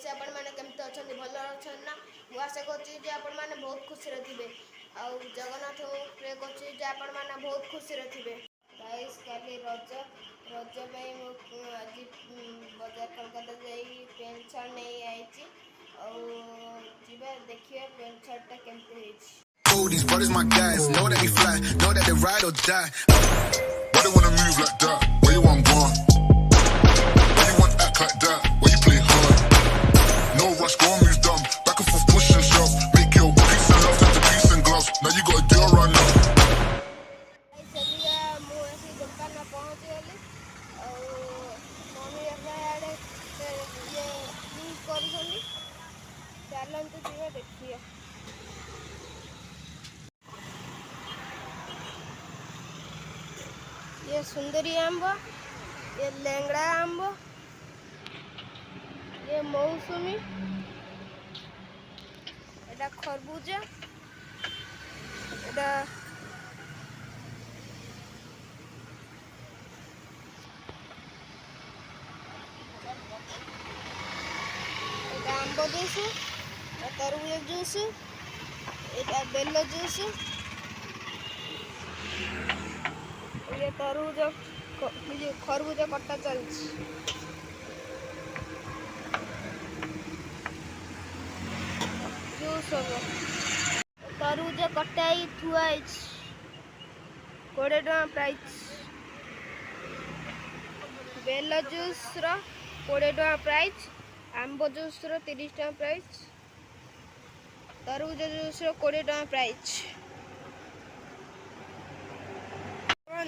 Guys आपण माने केमते अछन भलो अछन ना मु आशा करछि जे आपण माने बहुत खुशी रहिबे आ जगन्नाथ प्रे करछि जे आपण माने बहुत खुशी रहिबे गाइस काली रज पे मु आज बाजार कलकत्ता जाई पेंट शर्ट नहीं आइछि आ जीवा देखिए पेंट शर्ट टा केमते हेछि These brothers my guys, know that they fly, know that they ride or die. Why they wanna move like that? Where you want gone? Why you want act like that? Why you play hard? No rush, go and move dumb. Back and forth, push and shove. Make your peace and love turn to peace and gloves. Now you gotta do it right now. मु ऐसी दुकान में पहुंच गली और mummy आड़े ये कर चलते जीवा देखिए ये सुंदरी आंब ये लेंगड़ा आंब ये मौसमी एटा खरबूजा एटा आंब जूस तरबूज जूस एटा बेलो जूस ये तरबूज खरबूज कटा चलछि जूस तरबूज कटाई थुआई 20 टका प्राइस बेल जूस रो 20 टका प्राइस आंब जूस रो 30 टका प्राइस तरबूज जूस रो 20 टका प्राइस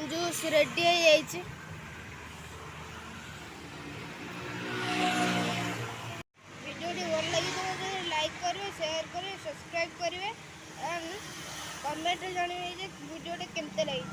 जूस रेडी हो जाइए वीडियो भल लगी लाइक करेंगे शेयर करेंगे सब्सक्राइब करेंगे एंड कमेंट जानवे वीडियो केमते लगी।